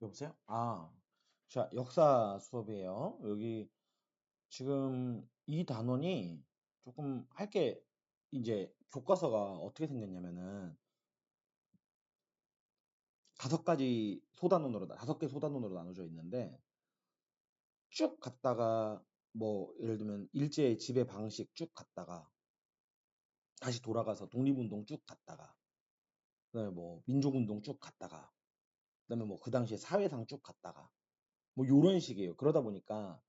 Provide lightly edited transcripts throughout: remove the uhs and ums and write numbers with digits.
여보세요? 자, 역사 수업이에요. 여기 지금 이 단원이 조금 할 게 이제 교과서가 어떻게 생겼냐면은 다섯 개 소단원으로 나눠져 있는데 쭉 갔다가 뭐 예를 들면 일제의 지배 방식 쭉 갔다가 다시 돌아가서 독립운동 쭉 갔다가 그다음에 뭐 민족운동 쭉 갔다가 그다음에 뭐 그 당시에 사회상 쭉 갔다가 뭐 요런 식이에요. 그러다 보니까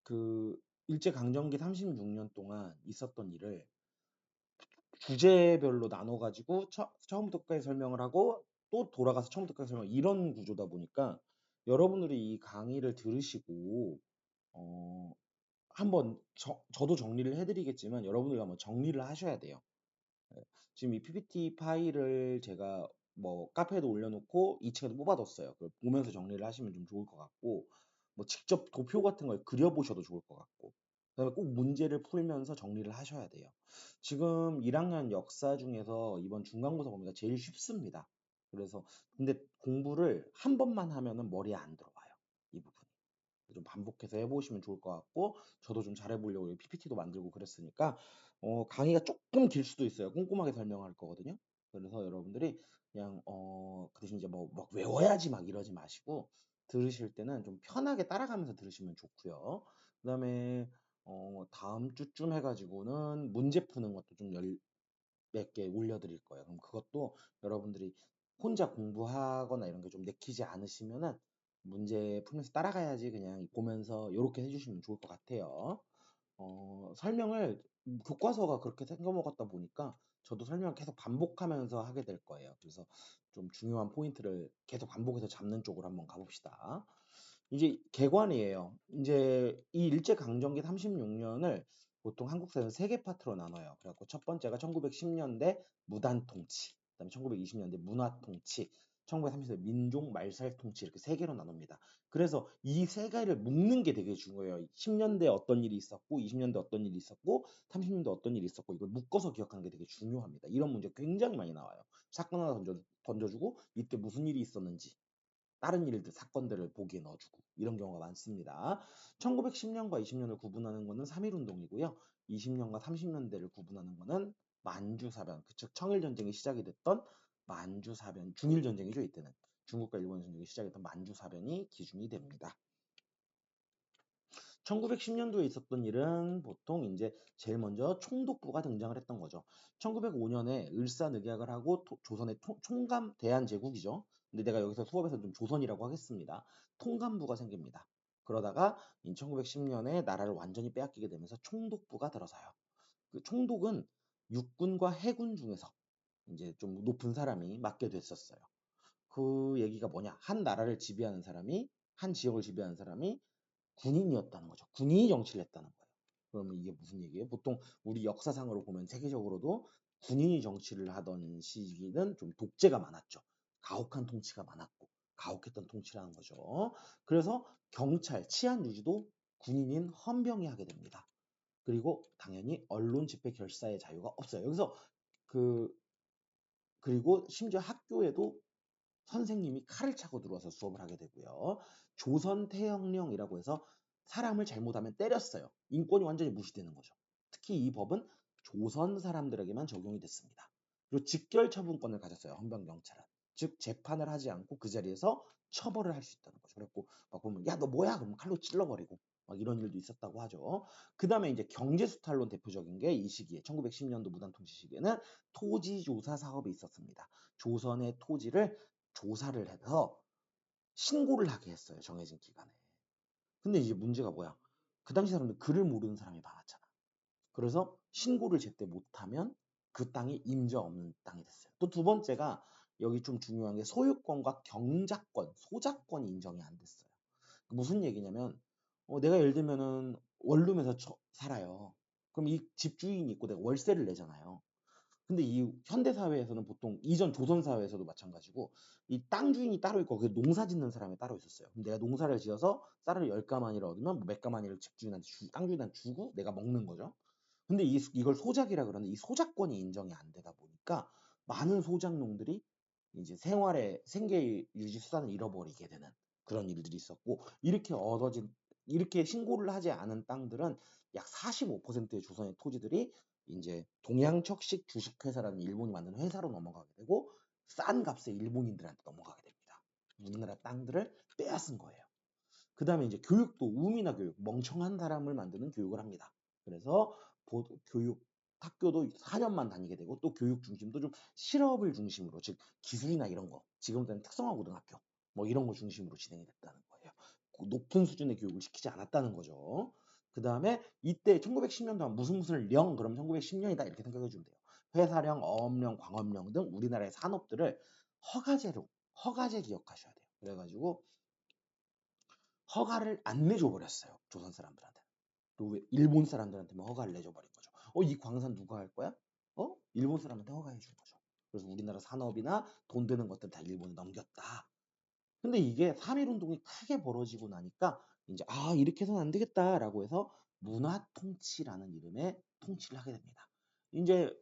그 일제강점기 36년 동안 있었던 일을 주제별로 나눠가지고 처음부터 끝까지 설명을 하고 또 돌아가서 처음부터 끝까지 설명 이런 구조다 보니까 여러분들이 이 강의를 들으시고 어, 한번 저도 정리를 해드리겠지만 여러분들이 한번 정리를 하셔야 돼요. 예. 지금 이 PPT 파일을 제가 뭐 카페에도 올려놓고 2층에도 뽑아뒀어요. 그걸 보면서 정리를 하시면 좀 좋을 것 같고, 뭐 직접 도표 같은 걸 그려보셔도 좋을 것 같고, 그다음에 꼭 문제를 풀면서 정리를 하셔야 돼요. 지금 1학년 역사 중에서 이번 중간고사 범위가 제일 쉽습니다. 그래서 근데 공부를 한 번만 하면은 머리에 안 들어와요. 이 부분. 좀 반복해서 해보시면 좋을 것 같고 저도 좀 잘해보려고 PPT도 만들고 그랬으니까 강의가 조금 길 수도 있어요. 꼼꼼하게 설명할 거거든요. 그래서 여러분들이 그냥 그 대신 이제 뭐 막 외워야지 막 이러지 마시고 들으실 때는 좀 편하게 따라가면서 들으시면 좋고요. 그다음에 다음 주쯤 해가지고는 문제 푸는 것도 좀 몇 개 올려드릴 거예요. 그럼 그것도 여러분들이 혼자 공부하거나 이런 게 좀 내키지 않으시면은 문제 풀면서 따라가야지 그냥 보면서 이렇게 해주시면 좋을 것 같아요. 설명을 교과서가 그렇게 생겨먹었다 보니까 저도 설명을 계속 반복하면서 하게 될 거예요. 그래서 좀 중요한 포인트를 계속 반복해서 잡는 쪽으로 한번 가봅시다. 이제 개관이에요. 이제 이 일제강점기 36년을 보통 한국사는 세 개 파트로 나눠요. 그래갖고 첫 번째가 1910년대 무단통치, 그다음에 1920년대 문화통치, 1930년대 민족 말살통치 이렇게 세 개로 나눕니다. 그래서 이 세 개를 묶는 게 되게 중요해요. 10년대 어떤 일이 있었고, 20년대 어떤 일이 있었고, 30년대 어떤 일이 있었고 이걸 묶어서 기억하는 게 되게 중요합니다. 이런 문제 굉장히 많이 나와요. 사건 하나 던져주고 이때 무슨 일이 있었는지 다른 일들, 사건들을 보기에 넣어주고 이런 경우가 많습니다. 1910년과 20년을 구분하는 것은 3.1운동이고요. 20년과 30년대를 구분하는 것은 만주사변, 즉 청일전쟁이 시작이 됐던 만주사변, 중일전쟁이죠. 이때는 중국과 일본 전쟁이 시작했던 만주사변이 기준이 됩니다. 1910년도에 있었던 일은 보통 이제 제일 먼저 총독부가 등장을 했던 거죠. 1905년에 을사늑약을 하고 조선의 총감 대한제국이죠. 근데 내가 여기서 수업에서 좀 조선이라고 하겠습니다. 통감부가 생깁니다. 그러다가 1910년에 나라를 완전히 빼앗기게 되면서 총독부가 들어서요. 그 총독은 육군과 해군 중에서 이제 좀 높은 사람이 맡게 됐었어요. 그 얘기가 뭐냐? 한 나라를 지배하는 사람이 한 지역을 지배하는 사람이 군인이었다는 거죠. 군인이 정치를 했다는 거예요. 그러면 이게 무슨 얘기예요? 보통 우리 역사상으로 보면 세계적으로도 군인이 정치를 하던 시기는 좀 독재가 많았죠. 가혹한 통치가 많았고 가혹했던 통치라는 거죠. 그래서 경찰, 치안 유지도 군인인 헌병이 하게 됩니다. 그리고 당연히 언론 집회 결사의 자유가 없어요. 여기서 그 그리고 심지어 학교에도 선생님이 칼을 차고 들어와서 수업을 하게 되고요. 조선태형령이라고 해서 사람을 잘못하면 때렸어요. 인권이 완전히 무시되는 거죠. 특히 이 법은 조선 사람들에게만 적용이 됐습니다. 그리고 직결처분권을 가졌어요. 헌병경찰은. 즉 재판을 하지 않고 그 자리에서 처벌을 할 수 있다는 거죠. 그래갖고 막 보면 야 너 뭐야? 그러면 칼로 찔러버리고 막 이런 일도 있었다고 하죠. 그 다음에 이제 경제수탈론 대표적인 게 이 시기에 1910년도 무단통치 시기에는 토지조사 사업이 있었습니다. 조선의 토지를 조사를 해서 신고를 하게 했어요. 정해진 기간에. 근데 이제 문제가 뭐야? 그 당시 사람들 글을 모르는 사람이 많았잖아. 그래서 신고를 제때 못하면 그 땅이 임자 없는 땅이 됐어요. 또 두 번째가 여기 좀 중요한 게 소유권과 경작권, 소작권이 인정이 안 됐어요. 무슨 얘기냐면 내가 예를 들면은 원룸에서 살아요. 그럼 이 집주인이 있고 내가 월세를 내잖아요. 근데 이 현대 사회에서는 보통 이전 조선 사회에서도 마찬가지고 이 땅 주인이 따로 있고 그 농사 짓는 사람이 따로 있었어요. 그럼 내가 농사를 지어서 쌀을 10가마니를 얻으면 뭐 몇 가마니를 집주인한테 땅 주인한테 주고 내가 먹는 거죠. 근데 이걸 소작이라 그러는데 이 소작권이 인정이 안 되다 보니까 많은 소작농들이 이제 생활의 생계 유지 수단을 잃어버리게 되는 그런 일들이 있었고, 이렇게 신고를 하지 않은 땅들은 약 45%의 조선의 토지들이 이제 동양척식 주식회사라는 일본이 만든 회사로 넘어가게 되고, 싼 값에 일본인들한테 넘어가게 됩니다. 우리나라 땅들을 빼앗은 거예요. 그 다음에 이제 교육도 우미나 교육, 멍청한 사람을 만드는 교육을 합니다. 그래서 교육 학교도 4년만 다니게 되고, 또 교육 중심도 좀 실업을 중심으로, 즉 기술이나 이런 거, 지금 때는 특성화 고등학교 뭐 이런 거 중심으로 진행이 됐다는 거예요. 높은 수준의 교육을 시키지 않았다는 거죠. 그 다음에 이때 1910년도 무슨 령, 그럼 1910년이다 이렇게 생각해 주면 돼요. 회사령, 어업령, 광업령 등 우리나라의 산업들을 허가제 기억하셔야 돼요. 그래가지고 허가를 안 내줘 버렸어요. 조선 사람들한테. 또 일본 사람들한테만 허가를 내줘 버린 거죠. 이 광산 누가 할 거야? 일본 사람한테 허가해 준 거죠. 그래서 우리나라 산업이나 돈 되는 것들 다 일본에 넘겼다. 근데 이게 3.1 운동이 크게 벌어지고 나니까 이제 이렇게 해서는 안 되겠다라고 해서 문화 통치라는 이름의 통치를 하게 됩니다. 이제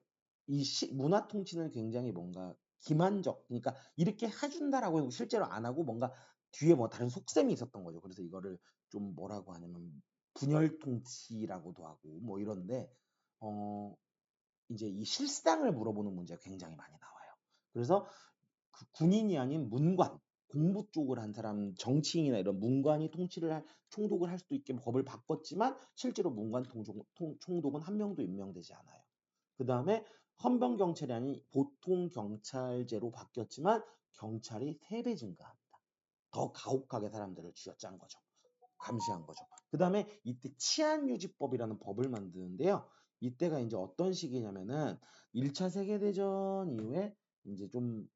문화 통치는 굉장히 뭔가 기만적, 그러니까 이렇게 해준다라고 해도 실제로 안 하고 뭔가 뒤에 뭐 다른 속셈이 있었던 거죠. 그래서 이거를 좀 뭐라고 하냐면 분열 통치라고도 하고 뭐 이런데, 이제 이 실상을 물어보는 문제가 굉장히 많이 나와요. 그래서 그 군인이 아닌 문관, 공부 쪽을 한 사람, 정치인이나 이런 문관이 총독을 할 수도 있게 법을 바꿨지만 실제로 문관 총독은 한 명도 임명되지 않아요. 그 다음에 헌병 경찰이 아닌 보통 경찰제로 바뀌었지만 경찰이 3배 증가합니다. 더 가혹하게 사람들을 쥐어짠 거죠. 감시한 거죠. 그 다음에 이때 치안유지법이라는 법을 만드는데요. 이때가 이제 어떤 시기냐면은 1차 세계대전 이후에 이제 좀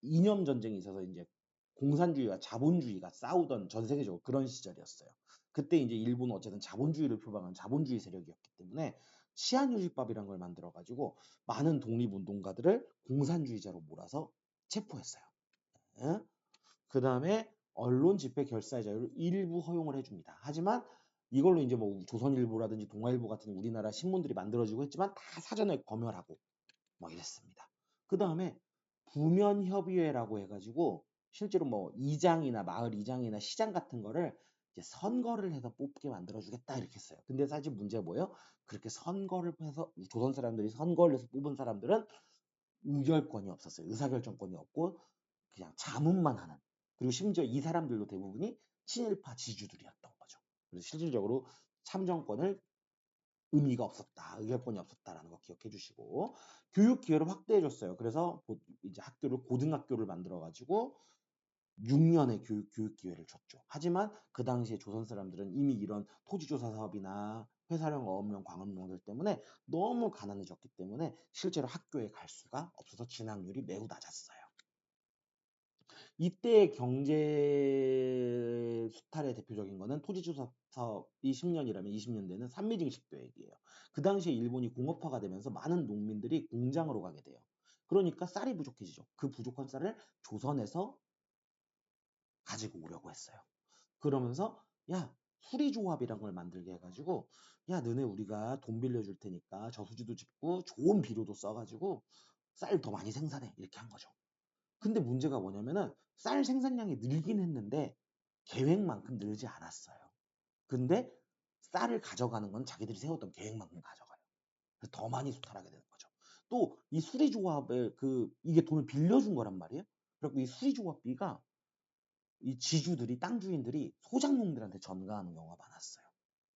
이념 전쟁이 있어서 이제 공산주의와 자본주의가 싸우던 전 세계적으로 그런 시절이었어요. 그때 이제 일본은 어쨌든 자본주의를 표방한 자본주의 세력이었기 때문에 치안유지법이라는 걸 만들어 가지고 많은 독립운동가들을 공산주의자로 몰아서 체포했어요. 그 다음에 언론 집회 결사의 자유를 일부 허용을 해줍니다. 하지만 이걸로 이제 뭐 조선일보라든지 동아일보 같은 우리나라 신문들이 만들어지고 했지만 다 사전에 검열하고 뭐 이랬습니다. 그 다음에 부면협의회라고 해가지고 실제로 뭐 이장이나 마을 이장이나 시장 같은 거를 이제 선거를 해서 뽑게 만들어주겠다 이렇게 했어요. 근데 사실 문제가 뭐예요? 그렇게 선거를 해서 조선 사람들이 선거를 해서 뽑은 사람들은 의결권이 없었어요. 의사결정권이 없고 그냥 자문만 하는. 그리고 심지어 이 사람들도 대부분이 친일파 지주들이었던 거죠. 그래서 실질적으로 참정권을 의미가 없었다, 의결권이 없었다라는 거 기억해 주시고, 교육 기회를 확대해 줬어요. 그래서 이제 고등학교를 만들어 가지고 6년의 교육 기회를 줬죠. 하지만 그 당시에 조선 사람들은 이미 이런 토지조사 사업이나 회사령, 어업령, 광업령들 때문에 너무 가난해졌기 때문에 실제로 학교에 갈 수가 없어서 진학률이 매우 낮았어요. 이때 경제 수탈의 대표적인 거는 토지조사 사업이 10년이라면 20년대는 산미증식 계획이에요. 그 당시에 일본이 공업화가 되면서 많은 농민들이 공장으로 가게 돼요. 그러니까 쌀이 부족해지죠. 그 부족한 쌀을 조선에서 가지고 오려고 했어요. 그러면서 야, 수리조합이란 걸 만들게 해가지고 야, 너네 우리가 돈 빌려줄 테니까 저수지도 짓고 좋은 비료도 써가지고 쌀 더 많이 생산해 이렇게 한 거죠. 근데 문제가 뭐냐면은 쌀 생산량이 늘긴 했는데 계획만큼 늘지 않았어요. 근데 쌀을 가져가는 건 자기들이 세웠던 계획만큼 가져가요. 그래서 더 많이 수탈하게 되는 거죠. 또 이 수리조합에 이게 돈을 빌려준 거란 말이에요. 그리고 이 수리조합비가 이 지주들이 땅 주인들이 소작농들한테 전가하는 경우가 많았어요.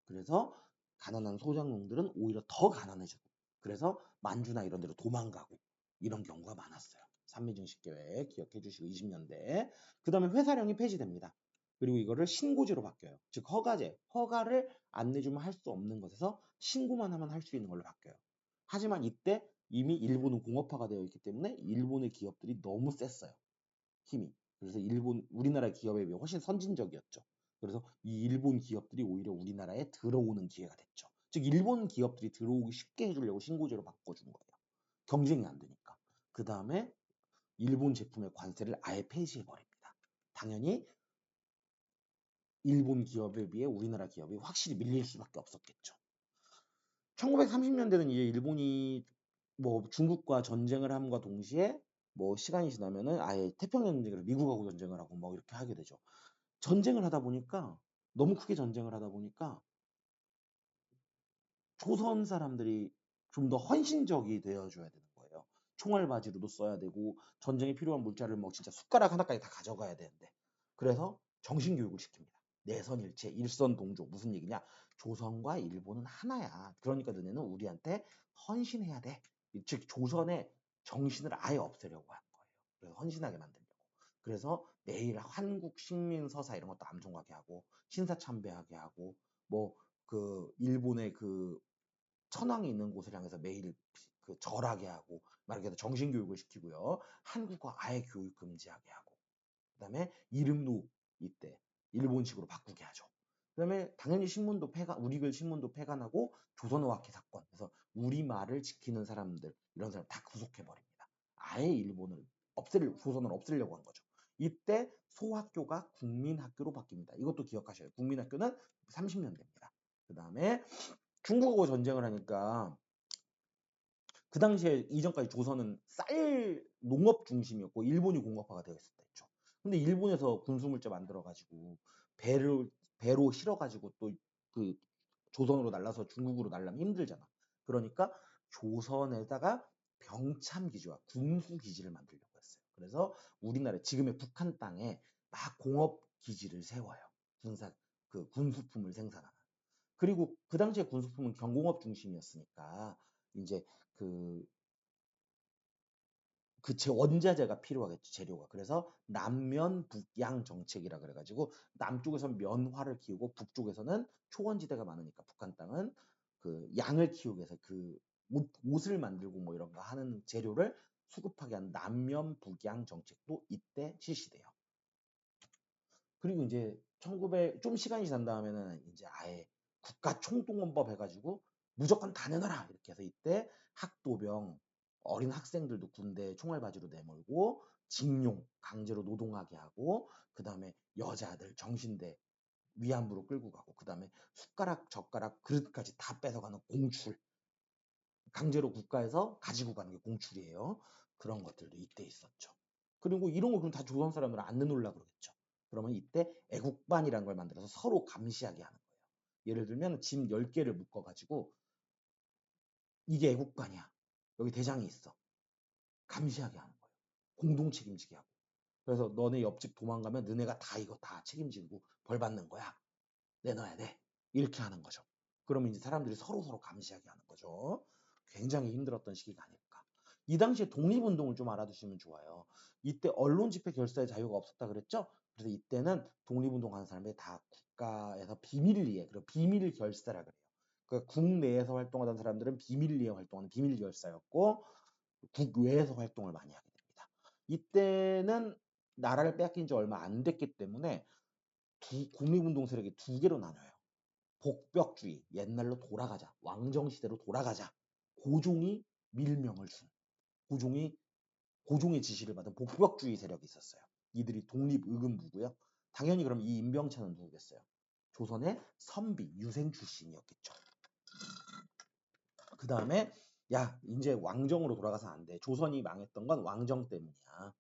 그래서 가난한 소작농들은 오히려 더 가난해지고 그래서 만주나 이런 데로 도망가고 이런 경우가 많았어요. 산미증식 계획 기억해 주시고 20년대. 그 다음에 회사령이 폐지됩니다. 그리고 이거를 신고제로 바뀌어요. 즉 허가를 안 내주면 할 수 없는 것에서 신고만 하면 할 수 있는 걸로 바뀌어요. 하지만 이때 이미 일본은 공업화가 되어 있기 때문에 일본의 기업들이 너무 셌어요. 힘이. 그래서 우리나라 기업에 비해 훨씬 선진적이었죠. 그래서 이 일본 기업들이 오히려 우리나라에 들어오는 기회가 됐죠. 즉 일본 기업들이 들어오기 쉽게 해주려고 신고제로 바꿔준 거예요. 경쟁이 안 되니까. 그 다음에 일본 제품의 관세를 아예 폐지해버립니다. 당연히 일본 기업에 비해 우리나라 기업이 확실히 밀릴 수밖에 없었겠죠. 1930년대는 이제 일본이 뭐 중국과 전쟁을 함과 동시에 뭐 시간이 지나면은 아예 태평양 전쟁을 미국하고 전쟁을 하고 뭐 이렇게 하게 되죠. 전쟁을 하다 보니까 너무 크게 전쟁을 하다 보니까 조선 사람들이 좀 더 헌신적이 되어줘야 되는 거예요. 총알바지로도 써야 되고 전쟁에 필요한 물자를 뭐 진짜 숟가락 하나까지 다 가져가야 되는데 그래서 정신교육을 시킵니다. 내선일체, 일선동조 무슨 얘기냐? 조선과 일본은 하나야. 그러니까 너네는 우리한테 헌신해야 돼. 즉 조선의 정신을 아예 없애려고 한 거예요. 그래서 헌신하게 만들려고. 그래서 매일 한국 식민 서사 이런 것도 암송하게 하고 신사참배하게 하고 뭐 그 일본의 그 천황이 있는 곳을 향해서 매일 그 절하게 하고 말하게 해서 정신교육을 시키고요. 한국어 아예 교육 금지하게 하고 그다음에 이름도 이때 일본식으로 바꾸게 하죠. 그다음에 당연히 신문도 폐간, 우리글 신문도 폐간하고 조선어학회 사건. 그래서 우리말을 지키는 사람들 이런 사람 다 구속해 버립니다. 아예 일본을 조선을 없애려고 한 거죠. 이때 소학교가 국민학교로 바뀝니다. 이것도 기억하셔요. 국민학교는 30년대입니다. 그다음에 중국하고 전쟁을 하니까 그 당시에 이전까지 조선은 쌀 농업 중심이었고 일본이 공업화가 되어 있었다 했죠. 근데 일본에서 군수물자 만들어 가지고 배로 실어 가지고 또 그 조선으로 날라서 중국으로 날라면 힘들잖아. 그러니까 조선에다가 병참 기지와 군수 기지를 만들려고 했어요. 그래서 우리나라 지금의 북한 땅에 막 공업 기지를 세워요. 군사 그 군수품을 생산하는. 그리고 그 당시에 군수품은 경공업 중심이었으니까 이제 그 원자재가 필요하겠죠, 재료가. 그래서 남면 북양 정책이라 그래가지고 남쪽에서는 면화를 키우고 북쪽에서는 초원지대가 많으니까 북한 땅은 그 양을 키우기 위해서 그 옷을 만들고 뭐 이런 거 하는 재료를 수급하게 하는 남면 북양 정책도 이때 실시돼요. 그리고 이제 1900 좀 시간이 지난 다음에는 이제 아예 국가 총동원법 해가지고 무조건 다 내놔라 이렇게 해서 이때 학도병 어린 학생들도 군대 총알바지로 내몰고 징용 강제로 노동하게 하고 그 다음에 여자들 정신대 위안부로 끌고 가고 그 다음에 숟가락 젓가락 그릇까지 다 뺏어가는 공출 강제로 국가에서 가지고 가는 게 공출이에요. 그런 것들도 이때 있었죠. 그리고 이런 거 그럼 다 조선 사람들은 안 내놓으려고 그러겠죠. 그러면 이때 애국반이라는 걸 만들어서 서로 감시하게 하는 거예요. 예를 들면 짐 10개를 묶어가지고 이게 애국반이야. 여기 대장이 있어. 감시하게 하는 거예요. 공동 책임지게 하고. 그래서 너네 옆집 도망가면 너네가 다 이거 다 책임지고 벌 받는 거야. 내놔야 돼. 이렇게 하는 거죠. 그러면 이제 사람들이 서로 감시하게 하는 거죠. 굉장히 힘들었던 시기가 아닐까. 이 당시에 독립운동을 좀 알아두시면 좋아요. 이때 언론 집회 결사의 자유가 없었다 그랬죠? 그래서 이때는 독립운동하는 사람들이 다 국가에서 비밀리에, 그리고 비밀 결사라 그래요. 그러니까 국내에서 활동하던 사람들은 비밀리에 활동하는 비밀 결사였고 국외에서 활동을 많이 하게 됩니다. 이때는 나라를 빼앗긴 지 얼마 안 됐기 때문에 독립운동 세력이 두 개로 나눠요. 복벽주의, 옛날로 돌아가자, 왕정시대로 돌아가자. 고종이 밀명을 준, 고종이 고종의 지시를 받은 복벽주의 세력이 있었어요. 이들이 독립의금부고요. 당연히 그럼 이 임병찬은 누구겠어요? 조선의 선비, 유생 출신이었겠죠. 그 다음에 야 이제 왕정으로 돌아가서 안 돼. 조선이 망했던 건 왕정 때문이야.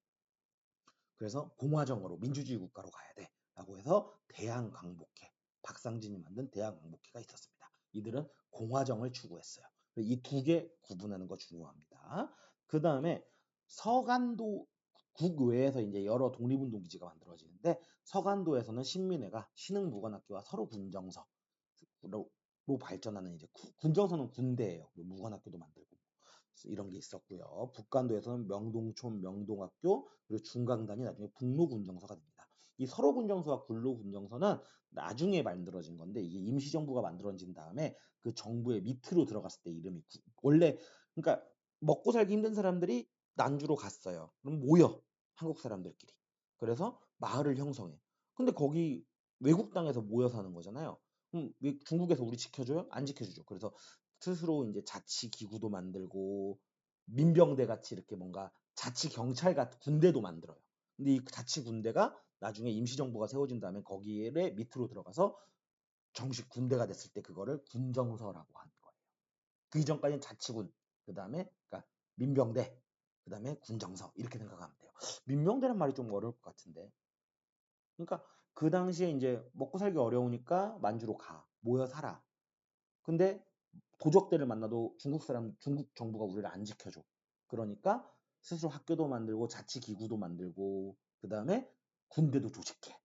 그래서 공화정으로 민주주의 국가로 가야 돼. 라고 해서 대한광복회, 박상진이 만든 대한광복회가 있었습니다. 이들은 공화정을 추구했어요. 이 두 개 구분하는 거 중요합니다. 그 다음에 서간도 국외에서 이제 여러 독립운동 기지가 만들어지는데 서간도에서는 신민회가 신흥무관학교와 서로군정서로 발전하는 이제 군정서는 군대예요. 무관학교도 만들고 이런 게 있었고요. 북간도에서는 명동촌 명동학교 그리고 중강단이 나중에 북로군정서가 됩니다. 이 서로군정서와 군로군정서는 나중에 만들어진 건데 이게 임시정부가 만들어진 다음에 그 정부의 밑으로 들어갔을 때 이름이 원래 그러니까 먹고 살기 힘든 사람들이 난주로 갔어요. 그럼 모여 한국 사람들끼리. 그래서 마을을 형성해. 근데 거기 외국 땅에서 모여 사는 거잖아요. 그럼 중국에서 우리 지켜줘요? 안 지켜주죠. 그래서 스스로 이제 자치 기구도 만들고 민병대 같이 이렇게 뭔가 자치 경찰 같은 군대도 만들어요. 근데 이 자치 군대가 나중에 임시정부가 세워진 다음에 거기에 밑으로 들어가서 정식 군대가 됐을 때 그거를 군정서라고 하는 거예요. 그 이전까지는 자치군, 그 다음에 그러니까 민병대, 그 다음에 군정서 이렇게 생각하면 돼요. 민병대란 말이 좀 어려울 것 같은데. 그러니까 그 당시에 이제 먹고 살기 어려우니까 만주로 모여 살아. 근데 도적대를 만나도 중국 정부가 우리를 안 지켜줘. 그러니까 스스로 학교도 만들고 자치기구도 만들고 그 다음에 군대도 조직해.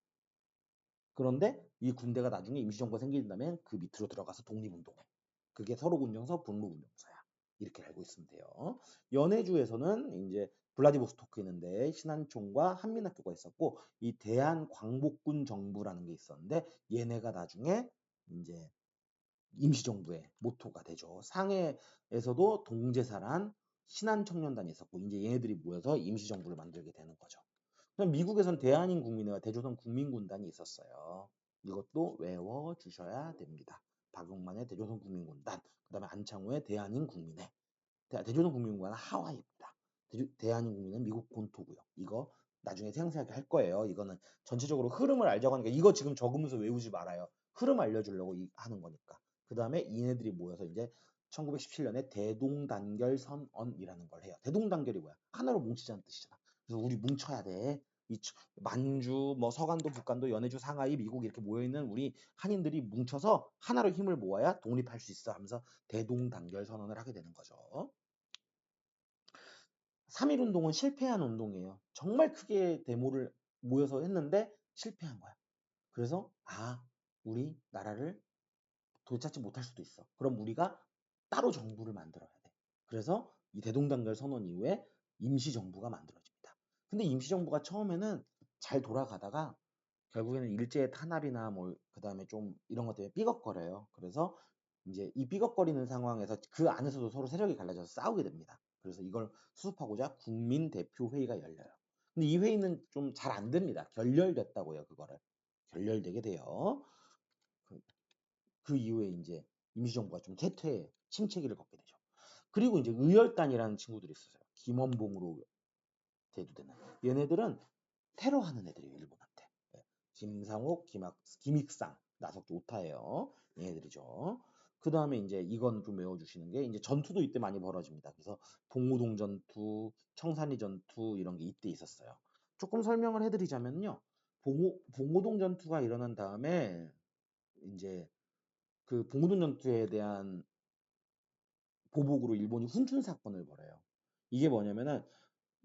그런데 이 군대가 나중에 임시정부가 생긴다면 그 밑으로 들어가서 독립운동해. 그게 서로군정서, 분로군정서야. 이렇게 알고 있으면 돼요. 연해주에서는 이제 블라디보스토크 있는데 신안총과 한민학교가 있었고 이 대한광복군 정부라는 게 있었는데 얘네가 나중에 이제 임시정부의 모토가 되죠. 상해에서도 동제사란 신한청년단이 있었고 이제 얘네들이 모여서 임시정부를 만들게 되는 거죠. 그럼 미국에선 대한인국민회와 대조선 국민군단이 있었어요. 이것도 외워주셔야 됩니다. 박용만의 대조선 국민군단, 그 다음에 안창호의 대한인국민회. 대조선 국민군단은 하와이입니다. 대한인국민은 미국 본토고요. 이거 나중에 상세하게 할 거예요. 이거는 전체적으로 흐름을 알자고 하니까 이거 지금 적으면서 외우지 말아요. 흐름 알려주려고 하는 거니까. 그 다음에 이네들이 모여서 이제 1917년에 대동단결 선언이라는 걸 해요. 대동단결이 뭐야? 하나로 뭉치자는 뜻이잖아. 그래서 우리 뭉쳐야 돼. 만주, 뭐 서간도, 북간도, 연해주, 상하이, 미국 이렇게 모여있는 우리 한인들이 뭉쳐서 하나로 힘을 모아야 독립할 수 있어 하면서 대동단결 선언을 하게 되는 거죠. 3.1운동은 실패한 운동이에요. 정말 크게 데모를 모여서 했는데 실패한 거야. 그래서 우리 나라를 되찾지 못할 수도 있어. 그럼 우리가 따로 정부를 만들어야 돼. 그래서 이 대동단결 선언 이후에 임시정부가 만들어집니다. 근데 임시정부가 처음에는 잘 돌아가다가 결국에는 일제의 탄압이나 뭐 그다음에 좀 이런 것 때문에 삐걱거려요. 그래서 이제 이 삐걱거리는 상황에서 그 안에서도 서로 세력이 갈라져서 싸우게 됩니다. 그래서 이걸 수습하고자 국민대표회의가 열려요. 근데 이 회의는 좀 잘 안 됩니다. 결렬됐다고요, 그거를. 결렬되게 돼요. 그 이후에 이제 임시정부가 좀 침체기를 겪게 되죠. 그리고 이제 의열단이라는 친구들이 있었어요. 김원봉으로 대두되는. 얘네들은 테러하는 애들이에요, 일본한테. 네. 김상옥, 김익상, 나석기 오타예요. 얘네들이죠. 그 다음에 이제 이건 좀 외워주시는 게 이제 전투도 이때 많이 벌어집니다. 그래서 봉우동 전투, 청산리 전투 이런 게 이때 있었어요. 조금 설명을 해드리자면요. 봉우동 전투가 일어난 다음에 이제 그 봉우동 전투에 대한 보복으로 일본이 훈춘 사건을 벌여요. 이게 뭐냐면은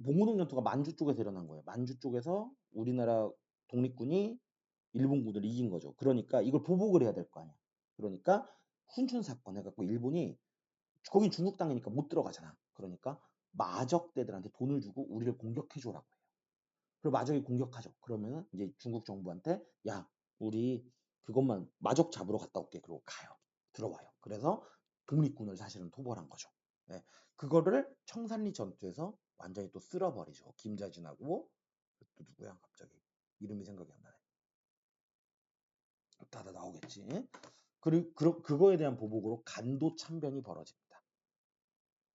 봉우동 전투가 만주 쪽에서 일어난 거예요. 만주 쪽에서 우리나라 독립군이 일본군을 이긴 거죠. 그러니까 이걸 보복을 해야 될 거 아니야. 그러니까 훈춘 사건 해갖고 일본이 거긴 중국 땅이니까 못 들어가잖아. 그러니까 마적대들한테 돈을 주고 우리를 공격해줘라고 해요. 그리고 마적이 공격하죠. 그러면은 이제 중국 정부한테 우리 그것만 마적 잡으러 갔다 올게. 그러고 가요. 들어와요. 그래서 독립군을 사실은 토벌한 거죠. 네. 그거를 청산리 전투에서 완전히 또 쓸어버리죠. 김자진하고 또 누구야 갑자기 이름이 생각이 안 나네. 다 나오겠지. 그리고 그거에 대한 보복으로 간도 참변이 벌어집니다.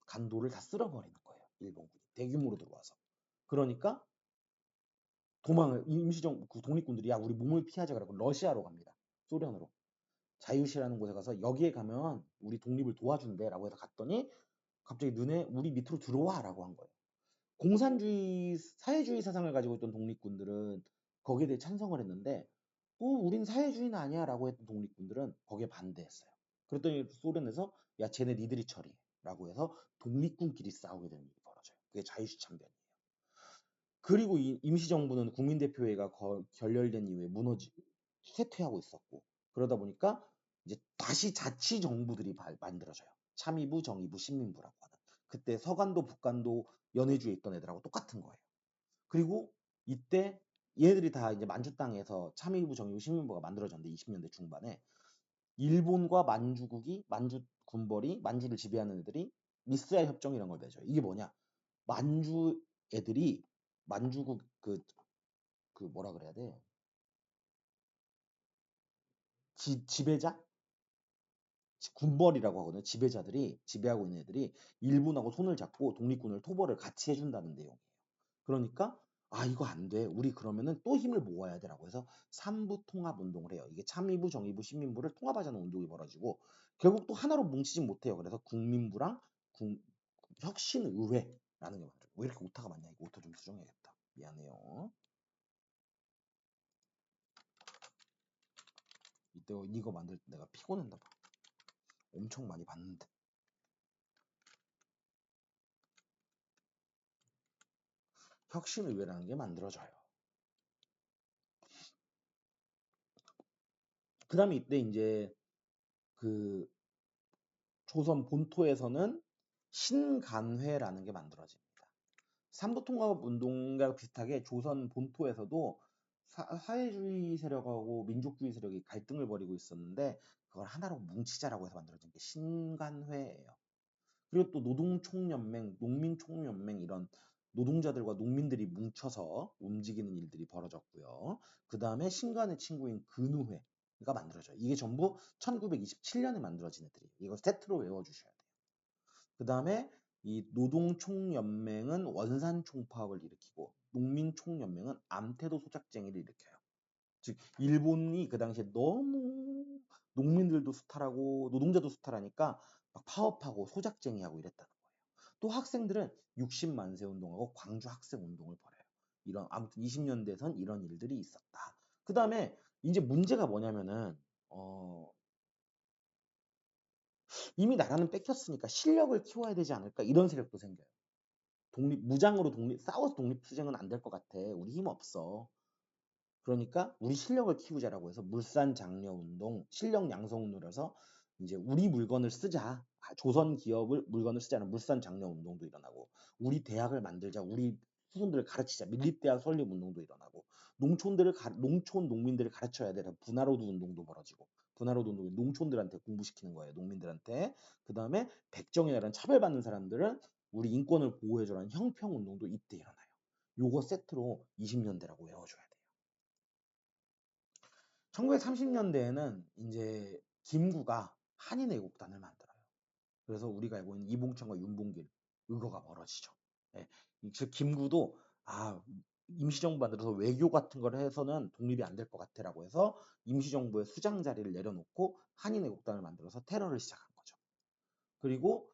간도를 다 쓸어버리는 거예요. 일본군이 대규모로 들어와서. 그러니까 임시정 그 독립군들이 우리 몸을 피하자 그러고 러시아로 갑니다. 소련으로. 자유시라는 곳에 가서 여기에 가면 우리 독립을 도와준대라고 해서 갔더니 갑자기 우리 밑으로 들어와라고 한 거예요. 공산주의 사회주의 사상을 가지고 있던 독립군들은 거기에 대해 찬성을 했는데 우린 사회주의는 아니야라고 했던 독립군들은 거기에 반대했어요. 그랬더니 소련에서 쟤네 니들이 처리라고 해서 독립군끼리 싸우게 되는 일이 벌어져요. 그게 자유시 참변이에요. 그리고 이 임시정부는 국민대표회가 결렬된 이후에 쇠퇴하고 있었고 그러다 보니까 이제 다시 자치정부들이 만들어져요. 참의부, 정의부, 신민부라고 하는. 그때 서간도, 북간도, 연해주에 있던 애들하고 똑같은 거예요. 그리고 이때 얘들이 다 이제 만주 땅에서 참의부, 정의부, 신민부가 만들어졌는데 20년대 중반에 일본과 만주 군벌이 만주를 지배하는 애들이 미스야 협정이라는 걸 맺어요. 이게 뭐냐? 만주 애들이 만주국 그 뭐라 그래야 돼? 지배자? 군벌이라고 하거든요. 지배하고 있는 애들이 일본하고 손을 잡고 독립군을 토벌을 같이 해준다는 내용이에요. 그러니까 이거 안 돼. 우리 그러면은 또 힘을 모아야 되라고 해서 삼부 통합 운동을 해요. 이게 참의부, 정의부, 신민부를 통합하자는 운동이 벌어지고 결국 또 하나로 뭉치지 못해요. 그래서 국민부랑 혁신의회라는 게 만들어요. 왜 이렇게 오타가 많냐? 이거 오타 좀 수정해야겠다. 미안해요. 이때 이거 만들 때 내가 피곤했나 봐. 엄청 많이 봤는데. 혁신의회라는 게 만들어져요. 그 다음에 이때 이제 그 조선 본토에서는 신간회라는 게 만들어집니다. 삼도통합운동과 비슷하게 조선 본토에서도 사회주의 세력하고 민족주의 세력이 갈등을 벌이고 있었는데 그걸 하나로 뭉치자라고 해서 만들어진 게 신간회예요. 그리고 또 노동총연맹, 농민총연맹 이런 노동자들과 농민들이 뭉쳐서 움직이는 일들이 벌어졌고요. 그 다음에 신간의 친구인 근우회가 만들어져요. 이게 전부 1927년에 만들어진 애들이에요. 이거 세트로 외워주셔야 돼요. 그 다음에 이 노동총연맹은 원산총파업을 일으키고 농민총연맹은 암태도 소작쟁이를 일으켜요. 즉 일본이 그 당시에 너무 농민들도 수탈하고 노동자도 수탈하니까 막 파업하고 소작쟁이하고 이랬다는 거예요. 또 학생들은 60만세 운동하고 광주 학생 운동을 벌여요. 이런 아무튼 20년대에선 이런 일들이 있었다. 그 다음에 이제 문제가 뭐냐면은 이미 나라는 뺏겼으니까 실력을 키워야 되지 않을까 이런 세력도 생겨요. 무장으로 싸워서 독립투쟁은 안 될 것 같아. 우리 힘 없어. 그러니까 우리 실력을 키우자라고 해서 물산 장려 운동, 실력 양성 운동에서 이제 우리 물건을 쓰자. 조선 기업을 물건을 쓰자는 물산 장려 운동도 일어나고 우리 대학을 만들자. 우리 후손들을 가르치자. 밀립대학 설립 운동도 일어나고 농촌 농민들을 가르쳐야 되라. 분화로드 운동도 벌어지고 분화로드 운동이 농촌들한테 공부시키는 거예요. 농민들한테. 그다음에 백정이라는 차별받는 사람들은 우리 인권을 보호해줘라는 형평 운동도 이때 일어나요. 요거 세트로 20년대라고 외워줘야 돼요. 1930년대에는 이제 김구가 한인애국단을 만들어요. 그래서 우리가 알고 있는 이봉천과 윤봉길 의거가 벌어지죠. 예. 즉 김구도 임시정부 만들어서 외교 같은 걸 해서는 독립이 안 될 것 같아라고 해서 임시정부의 수장 자리를 내려놓고 한인애국단을 만들어서 테러를 시작한 거죠. 그리고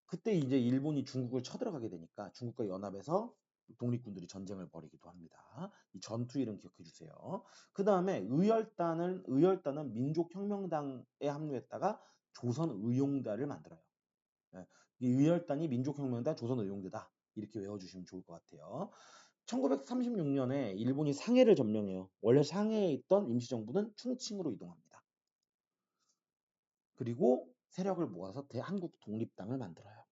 그때 이제 일본이 중국을 쳐들어가게 되니까 중국과 연합해서 독립군들이 전쟁을 벌이기도 합니다. 이 전투 이름 기억해 주세요. 그 다음에 의열단은 민족혁명당에 합류했다가 조선의용대를 만들어요. 예, 이 의열단이 민족혁명단 조선의용대다. 이렇게 외워주시면 좋을 것 같아요. 1936년에 일본이 상해를 점령해요. 원래 상해에 있던 임시정부는 충칭으로 이동합니다. 그리고 세력을 모아서 대한국 독립당을 만들어요.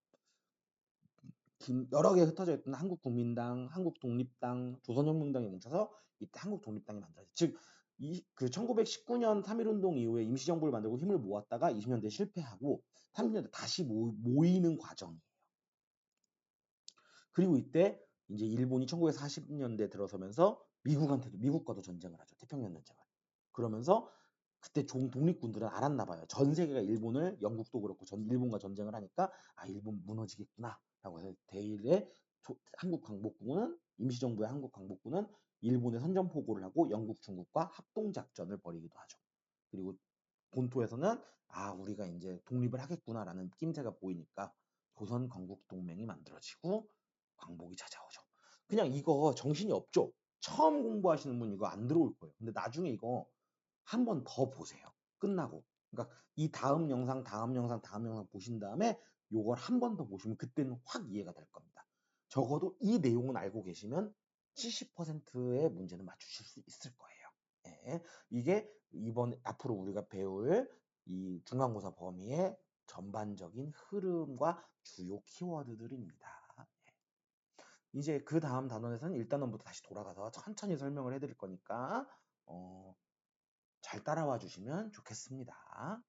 여러 개 흩어져 있던 한국국민당, 한국독립당, 조선혁명당이 뭉쳐서 이때 한국독립당이 만들어졌죠. 즉, 그 1919년 3.1운동 이후에 임시정부를 만들고 힘을 모았다가 20년대 실패하고 30년대 다시 모이는 과정이에요. 그리고 이때 이제 일본이 1940년대 들어서면서 미국과도 전쟁을 하죠. 태평양 전쟁을. 그러면서 그때 독립군들은 알았나 봐요. 전 세계가 일본을 영국도 그렇고 일본과 전쟁을 하니까 일본 무너지겠구나 라고 해서 대일의 한국 광복군은 임시정부의 한국 광복군은 일본에 선전포고를 하고 영국 중국과 합동작전을 벌이기도 하죠. 그리고 본토에서는 우리가 이제 독립을 하겠구나라는 낌새가 보이니까 조선 건국 동맹이 만들어지고 광복이 찾아오죠. 그냥 이거 정신이 없죠. 처음 공부하시는 분 이거 안 들어올 거예요. 근데 나중에 이거 한 번 더 보세요. 끝나고. 그러니까 이 다음 영상 보신 다음에 요걸 한 번 더 보시면 그때는 확 이해가 될 겁니다. 적어도 이 내용은 알고 계시면 70%의 문제는 맞추실 수 있을 거예요. 예. 이게 앞으로 우리가 배울 이 중간고사 범위의 전반적인 흐름과 주요 키워드들입니다. 이제 그 다음 단원에서는 1단원부터 다시 돌아가서 천천히 설명을 해드릴 거니까 잘 따라와 주시면 좋겠습니다.